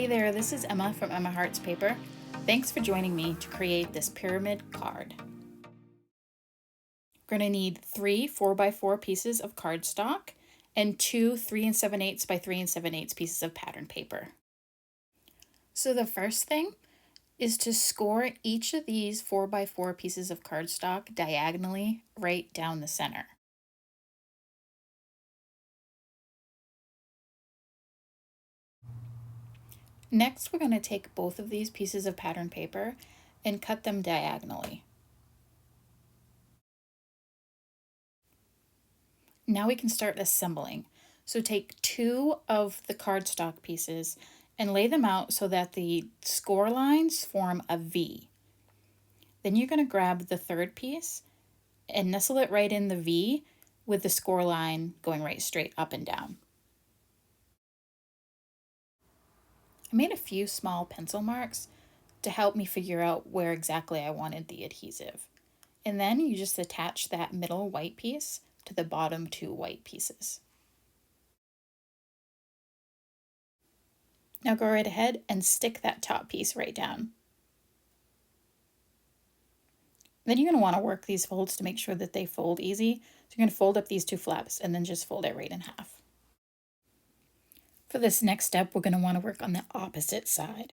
Hey there, this is Emma from Emma Hearts Paper. Thanks for joining me to create this pyramid card. We're going to need 3 4x4 pieces of cardstock and 2 3 7/8 by 3 7/8 pieces of pattern paper. So the first thing is to score each of these 4x4 pieces of cardstock diagonally right down the center. Next, we're going to take both of these pieces of pattern paper and cut them diagonally. Now we can start assembling. So take 2 of the cardstock pieces and lay them out so that the score lines form a V. Then you're going to grab the third piece and nestle it right in the V with the score line going right straight up and down. I made a few small pencil marks to help me figure out where exactly I wanted the adhesive. And then you just attach that middle white piece to the bottom 2 white pieces. Now go right ahead and stick that top piece right down. Then you're going to want to work these folds to make sure that they fold easy. So you're going to fold up these 2 flaps and then just fold it right in half. For this next step, we're going to want to work on the opposite side.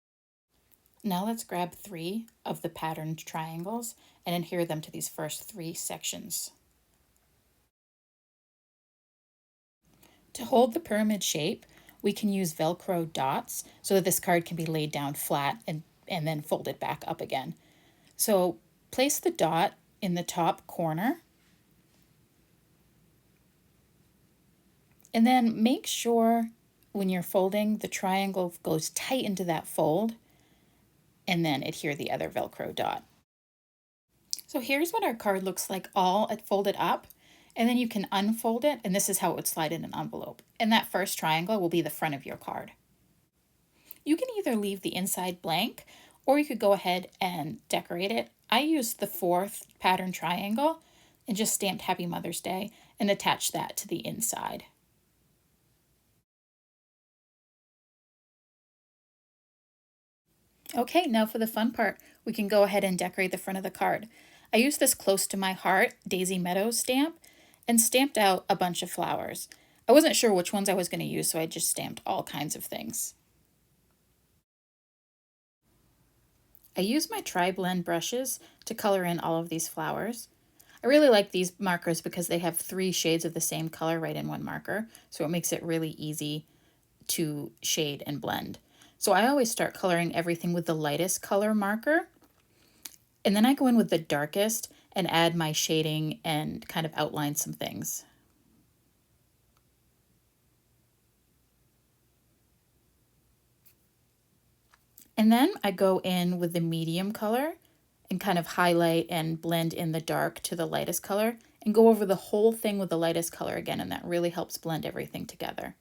Now let's grab 3 of the patterned triangles and adhere them to these first 3 sections. To hold the pyramid shape, we can use Velcro dots so that this card can be laid down flat and then folded back up again. So place the dot in the top corner and then make sure when you're folding the triangle goes tight into that fold and then adhere the other Velcro dot. So here's what our card looks like all folded up, and then you can unfold it and this is how it would slide in an envelope. And that first triangle will be the front of your card. You can either leave the inside blank or you could go ahead and decorate it. I used the 4th pattern triangle and just stamped Happy Mother's Day and attached that to the inside. Okay, now for the fun part, we can go ahead and decorate the front of the card. I used this Close to My Heart Daisy Meadows stamp and stamped out a bunch of flowers. I wasn't sure which ones I was going to use, so I just stamped all kinds of things. I use my tri-blend brushes to color in all of these flowers. I really like these markers because they have 3 shades of the same color right in one marker, so it makes it really easy to shade and blend. So I always start coloring everything with the lightest color marker, and then I go in with the darkest and add my shading and kind of outline some things. And then I go in with the medium color and kind of highlight and blend in the dark to the lightest color and go over the whole thing with the lightest color again, and that really helps blend everything together.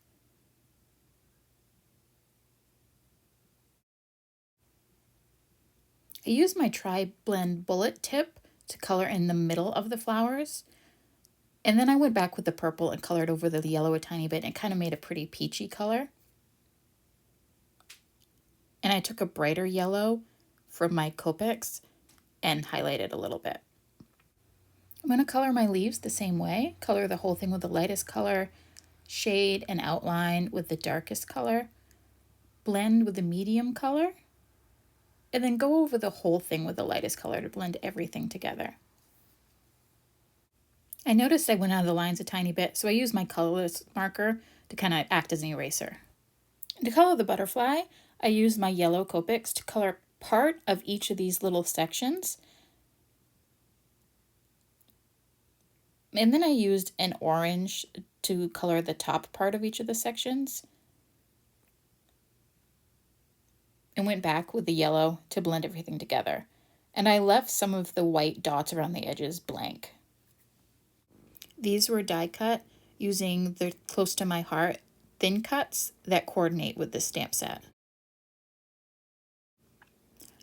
I use my tri-blend bullet tip to color in the middle of the flowers. And then I went back with the purple and colored over the yellow a tiny bit and kind of made a pretty peachy color. And I took a brighter yellow from my Copics and highlighted a little bit. I'm going to color my leaves the same way, color the whole thing with the lightest color, shade and outline with the darkest color, blend with the medium color, and then go over the whole thing with the lightest color to blend everything together. I noticed I went out of the lines a tiny bit, so I used my colorless marker to kind of act as an eraser. To color the butterfly, I used my yellow Copics to color part of each of these little sections. And then I used an orange to color the top part of each of the sections. And went back with the yellow to blend everything together. And I left some of the white dots around the edges blank. These were die cut using the Close to My Heart thin cuts that coordinate with this stamp set.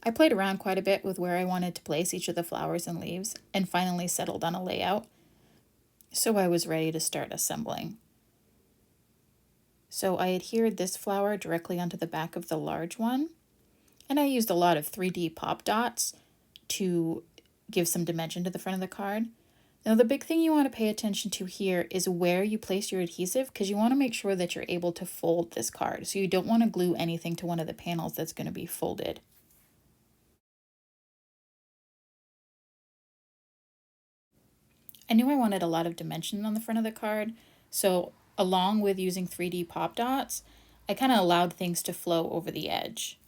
I played around quite a bit with where I wanted to place each of the flowers and leaves and finally settled on a layout, so I was ready to start assembling. So I adhered this flower directly onto the back of the large one, and I used a lot of 3D pop dots to give some dimension to the front of the card. Now the big thing you want to pay attention to here is where you place your adhesive, because you want to make sure that you're able to fold this card. So you don't want to glue anything to one of the panels that's going to be folded. I knew I wanted a lot of dimension on the front of the card, so along with using 3D pop dots, I kind of allowed things to flow over the edge.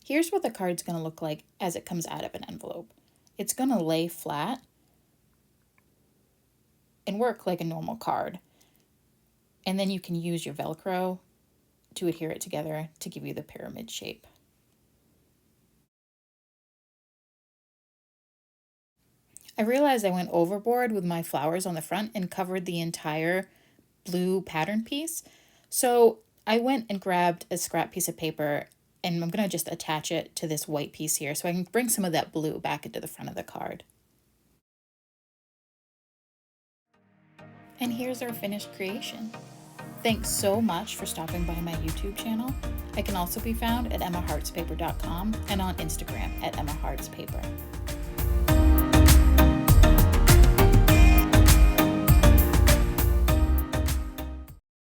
Here's what the card's going to look like as it comes out of an envelope. It's going to lay flat and work like a normal card. And then you can use your Velcro to adhere it together to give you the pyramid shape. I realized I went overboard with my flowers on the front and covered the entire blue pattern piece. So I went and grabbed a scrap piece of paper, and I'm going to just attach it to this white piece here so I can bring some of that blue back into the front of the card. And here's our finished creation. Thanks so much for stopping by my YouTube channel. I can also be found at emmahartspaper.com and on Instagram at emmahartspaper.